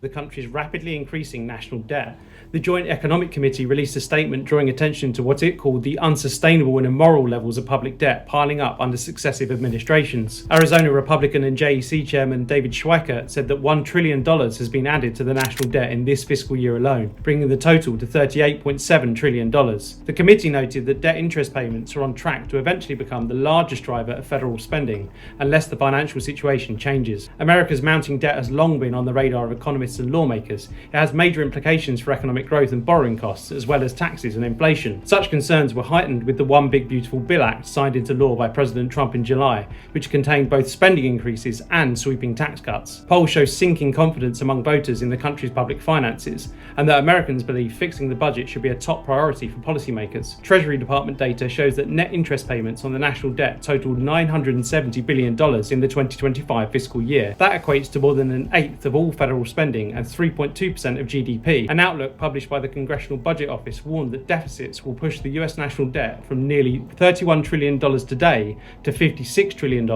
the country's rapidly increasing national debt. The Joint Economic Committee released a statement drawing attention to what it called the unsustainable and immoral levels of public debt piling up under successive administrations. Arizona Republican and JEC Chairman David Schweikert said that $1 trillion has been added to the national debt in this fiscal year alone, bringing the total to $38.7 trillion. The committee noted that debt interest payments are on track to eventually become the largest driver of federal spending, unless the financial situation changes. America's mounting debt has long been on the radar of economists and lawmakers. It has major implications for economic growth and borrowing costs, as well as taxes and inflation. Such concerns were heightened with the One Big Beautiful Bill Act signed into law by President Trump in July, which contained both spending increases and sweeping tax cuts. Polls show sinking confidence among voters in the country's public finances, and that Americans believe fixing the budget should be a top priority for policymakers. Treasury Department data shows that net interest payments on the national debt totaled $970 billion in the 2025 fiscal year. That equates to more than an eighth of all federal spending and 3.2% of GDP. An outlook published by the Congressional Budget Office warned that deficits will push the US national debt from nearly $31 trillion today to $56 trillion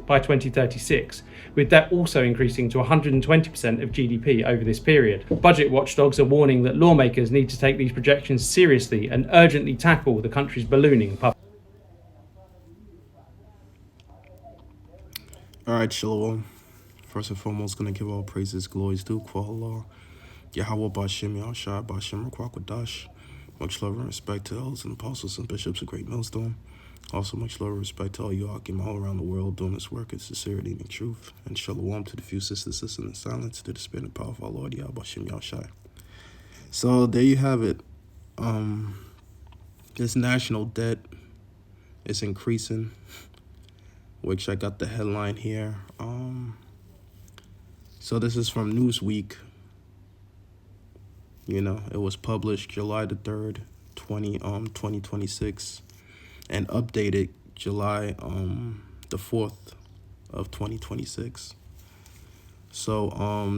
by 2036, with debt also increasing to 120% of GDP over this period. Budget watchdogs are warning that lawmakers need to take these projections seriously and urgently tackle the country's ballooning public. All right, Shalom. First and foremost, going to give all praises, glories due, Kuala, Yahweh Bashem, Yahshai Bashem, Rakwakadash. Much love and respect to elders and apostles and bishops of Great Millstone. Also, much love and respect to all you Akim all around the world doing this work in sincerity and in truth. And Shalom to the few sisters listening in silence, to the spirit and power of our Lord, Yahweh Bashem, Yahshai. So, there you have it. This national debt is increasing, which I got the headline here. So this is from Newsweek. You know, it was published July the 3rd, 2026, and updated July the 4th of 2026. So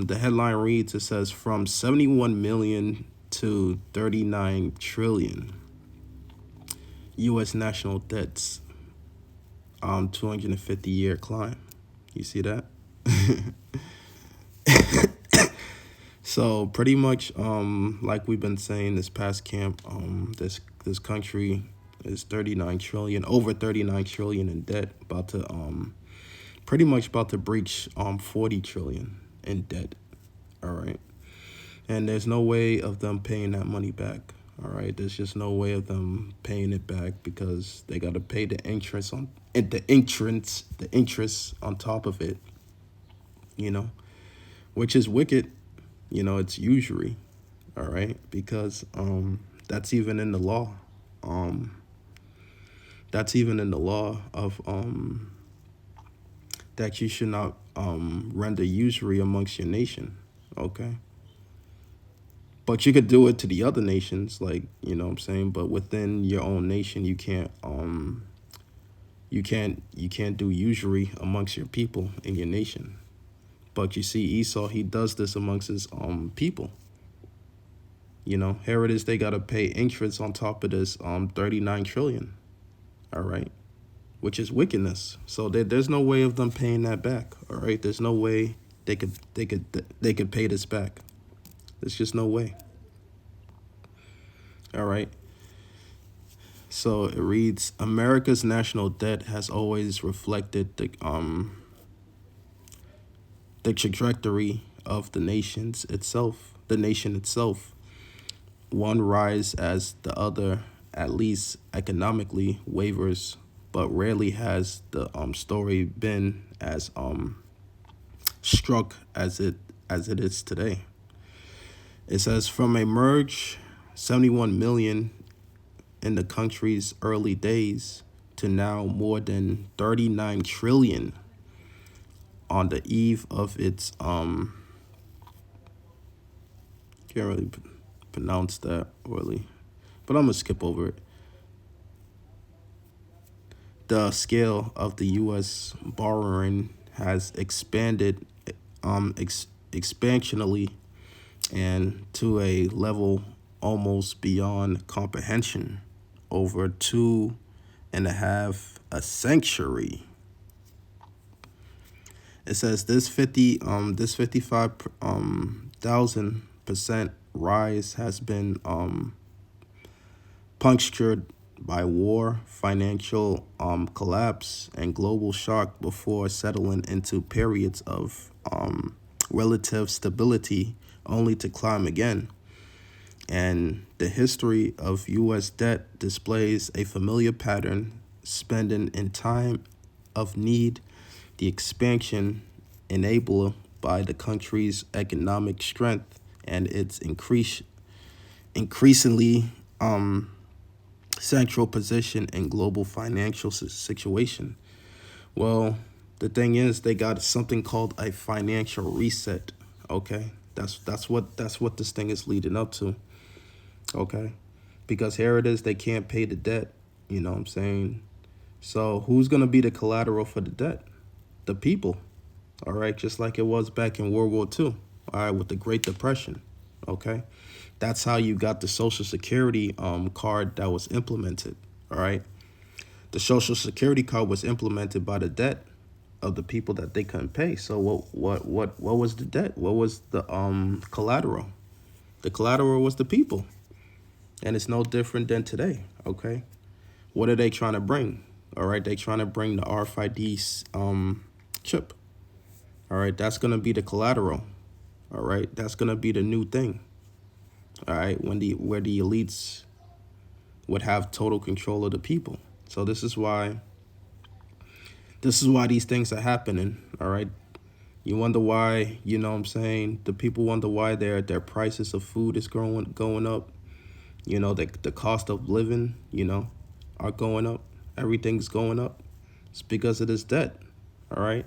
the headline reads, it says from 71 million to 39 trillion US national debts, 250-year climb. You see that? So pretty much, like we've been saying this past camp, this country is 39 trillion, over 39 trillion in debt, about to pretty much about to breach 40 trillion in debt. All right, and there's no way of them paying that money back. All right, there's just no way of them paying it back because they got to pay the interest on top of it. You know, which is wicked. You know, it's usury, all right, because that's even in the law. That's even in the law of that you should not render usury amongst your nation, okay? But you could do it to the other nations, like, you know what I'm saying, but within your own nation, you can't do usury amongst your people in your nation. But you see, Esau, he does this amongst his people. You know, here it is, they got to pay interest on top of this 39 trillion. All right, which is wickedness. So there's no way of them paying that back. All right, there's no way they could pay this back. There's just no way. All right. So it reads, America's national debt has always reflected the trajectory of the nation itself. One rise as the other, at least economically, wavers, but rarely has the story been as struck as it is today. It says from a merge 71 million in the country's early days to now more than 39 trillion on the eve of its can't really pronounce that really, but I'm gonna skip over it. The scale of the U.S. borrowing has expanded expansionally and to a level almost beyond comprehension over 2.5 century. It says this 55 1,000% rise has been punctured by war, financial collapse, and global shock before settling into periods of relative stability only to climb again. And the history of U.S. debt displays a familiar pattern: spending in time of need, the expansion enabled by the country's economic strength and its increasingly central position in global financial situation. Well, the thing is, they got something called a financial reset. Okay, that's what this thing is leading up to. Okay, because here it is, they can't pay the debt. You know what I'm saying? So who's gonna be the collateral for the debt? The people. All right, just like it was back in World War II. All right, with the Great Depression. Okay, that's how you got the Social Security card that was implemented. All right, the Social Security card was implemented by the debt of the people that they couldn't pay. So what was the debt? What was the collateral? The collateral was the people, and it's no different than today. Okay, what are they trying to bring? All right, they trying to bring the RFID chip. All right, that's gonna be the collateral. All right, that's gonna be the new thing. All right, where the elites would have total control of the people. So this is why these things are happening. All right, you wonder why, you know what I'm saying, the people wonder why their prices of food is going up. You know, the cost of living, are going up. Everything's going up. It's because of this debt. All right,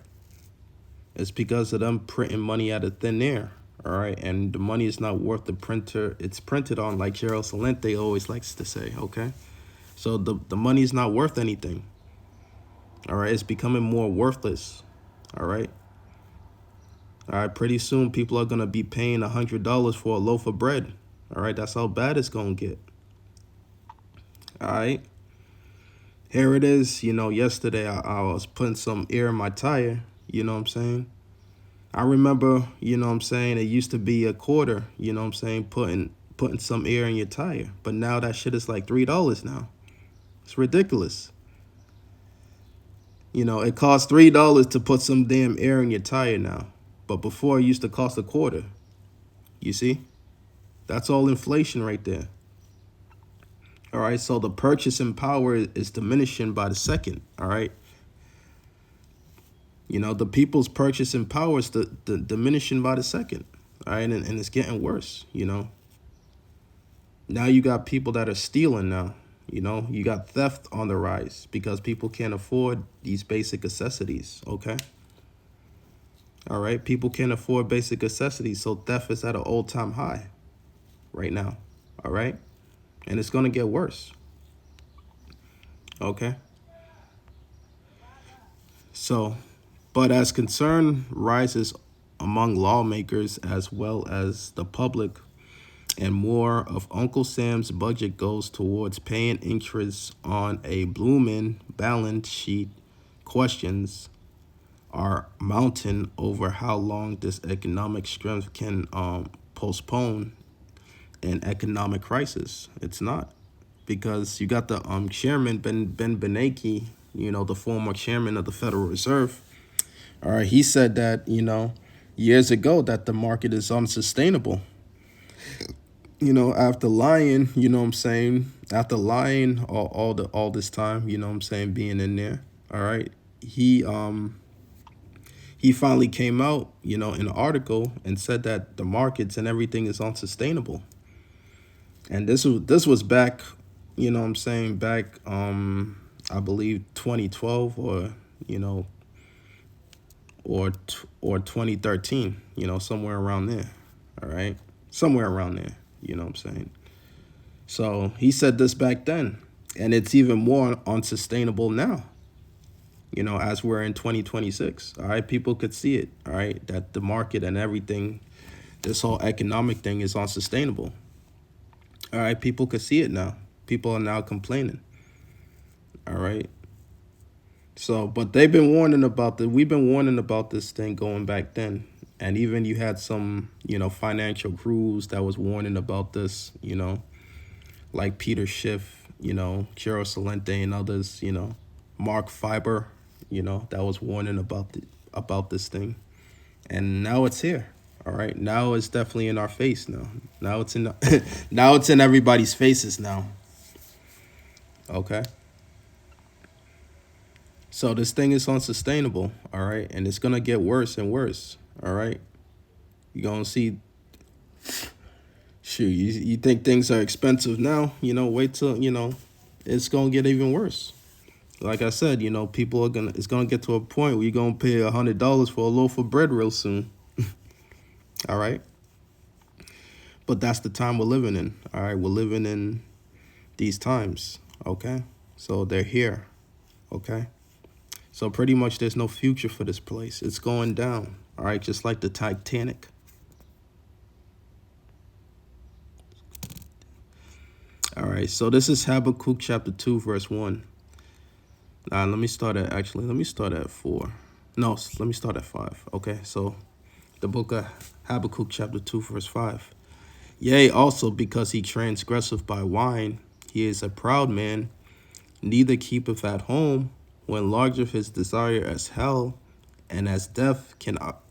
it's because of them printing money out of thin air. All right, and the money is not worth the printer it's printed on, like Gerald Salente always likes to say. Okay, so the money is not worth anything. All right, it's becoming more worthless. All right. All right, pretty soon people are gonna be paying $100 for a loaf of bread. All right, that's how bad it's gonna get. All right, here it is. Yesterday I was putting some air in my tire. You know what I'm saying? I remember, what I'm saying, it used to be a quarter. You know what I'm saying, putting some air in your tire, but now that shit is like $3 now. It's ridiculous. It costs $3 to put some damn air in your tire now, but before it used to cost a quarter. You see? That's all inflation right there. All right, so the purchasing power is diminishing by the second. All right, the people's purchasing power is the diminishing by the second. All right, and it's getting worse. Now you got people that are stealing now. You got theft on the rise because people can't afford these basic necessities. Okay. All right, people can't afford basic necessities, so theft is at an all-time high right now. All right, and it's gonna get worse. Okay. So, but as concern rises among lawmakers as well as the public, and more of Uncle Sam's budget goes towards paying interest on a blooming balance sheet, questions are mounting over how long this economic strength can postpone an economic crisis. It's not, because you got the chairman Ben Bernanke, the former chairman of the Federal Reserve. All right, he said that years ago that the market is unsustainable. After lying, what I'm saying, after lying all this time, what I'm saying, being in there. All right, he finally came out, in an article and said that the markets and everything is unsustainable. And this was back, what I'm saying, back I believe 2012 or you know or 2013, somewhere around there. All right, somewhere around there, what I'm saying. So he said this back then, and it's even more unsustainable now. As we're in 2026. All right, people could see it. All right, that the market and everything, this whole economic thing is unsustainable. All right, people could see it now. People are now complaining. All right. So, but they've been warning about we've been warning about this thing going back then. And even you had some, financial gurus that was warning about this, like Peter Schiff, Chiro Salente and others, Mark Fiber, that was warning about this thing. And now it's here. All right. Now it's definitely in our face now. Now it's in now it's in everybody's faces now. Okay. So this thing is unsustainable, all right? And it's gonna get worse and worse. All right. You're gonna see. Shoot, you think things are expensive now? Wait till it's gonna get even worse. Like I said, people are gonna. It's gonna get to a point where you're gonna pay $100 for a loaf of bread real soon. All right. But that's the time we're living in. All right, we're living in these times. Okay, so they're here. Okay, so pretty much there's no future for this place. It's going down. All right, just like the Titanic. All right, so this is Habakkuk chapter 2, verse 1. Let me start at 4. No, let me start at 5. Okay, so the book of Habakkuk chapter 2, verse 5. Yea, also because he transgresseth by wine, he is a proud man, neither keepeth at home, when larger his desire as hell, and as death cannot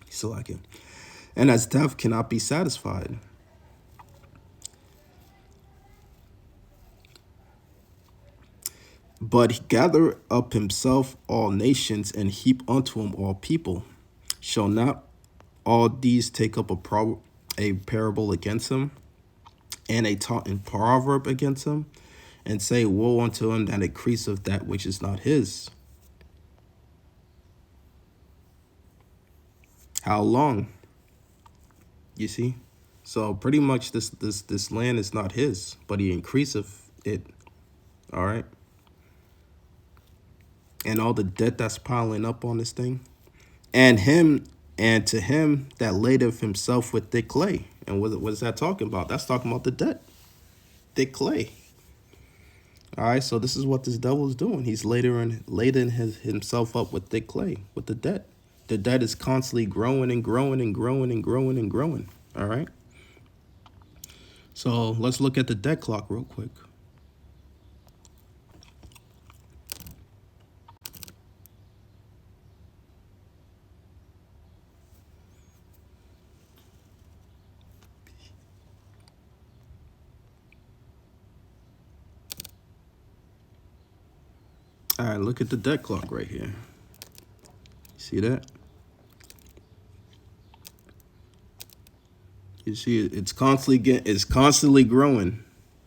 so like it. And as death cannot be satisfied. But he gather up himself all nations, and heap unto him all people. Shall not all these take up a parable against him, and a taunting proverb against him, and say, woe unto him that increaseth that which is not his? How long? You see? So pretty much this land is not his, but he increaseth it. All right. And all the debt that's piling up on this thing. And to him that ladeth himself with thick clay. And what is that talking about? That's talking about the debt. Thick clay. All right, so this is what this devil is doing. He's lading himself up with thick clay, with the debt. The debt is constantly growing and growing and growing and growing and growing. All right. So let's look at the debt clock real quick. All right, look at the debt clock right here. See that? You see it's constantly growing.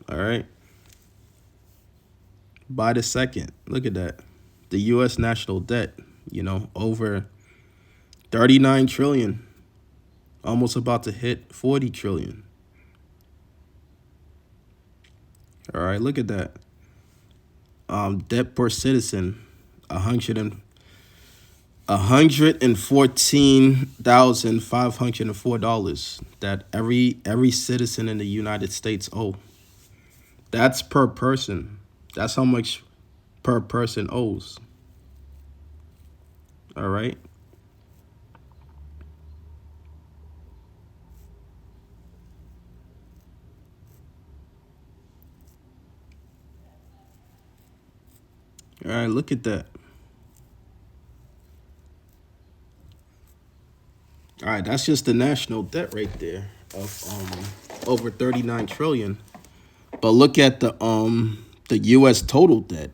All right. By the second. Look at that. The US national debt, over 39 trillion. Almost about to hit 40 trillion. All right, look at that. Debt per citizen, $114,504 that every citizen in the United States owe. That's per person. That's how much per person owes. All right. All right, look at that. All right, that's just the national debt right there of over 39 trillion. But look at the US total debt.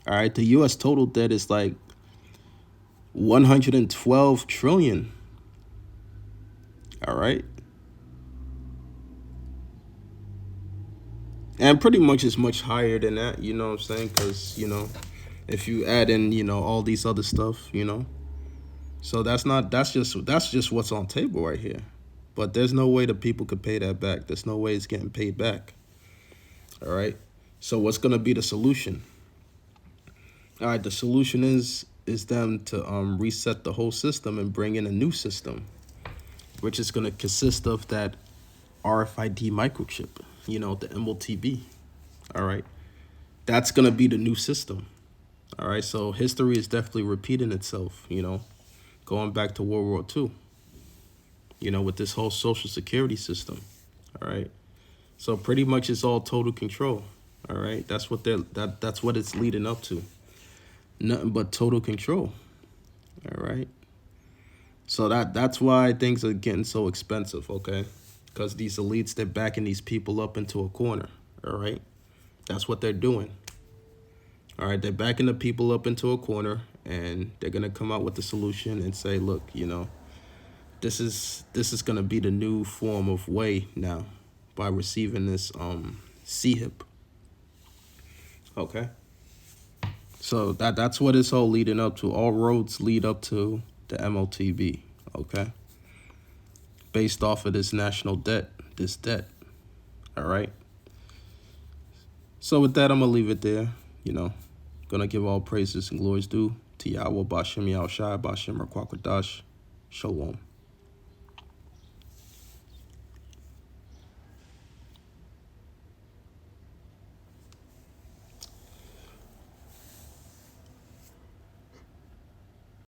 All right, the US total debt is like 112 trillion. All right. And pretty much it's much higher than that, you know what I'm saying? Because, if you add in, all these other stuff, So that's just what's on table right here. But there's no way the people could pay that back. There's no way it's getting paid back. All right. So what's gonna be the solution? All right, the solution is them to reset the whole system and bring in a new system, which is gonna consist of that RFID microchip, the MOTB. All right. That's gonna be the new system. All right, so history is definitely repeating itself, going back to World War II, with this whole social security system. All right. So pretty much it's all total control. All right. That's what it's leading up to. Nothing but total control. All right. So that's why things are getting so expensive, okay? Because these elites, they're backing these people up into a corner. All right. That's what they're doing. All right, they're backing the people up into a corner, and they're gonna come out with the solution and say, look, this is gonna be the new form of way now by receiving this CHIP. Okay. So that's what it's all leading up to. All roads lead up to the MOTB. Okay. Based off of this national debt, this debt. All right. So with that, I'm gonna leave it there. Gonna give all praises and glories due to Yahweh Bashem Yahushai Bashem Rakwakadash. Shalom.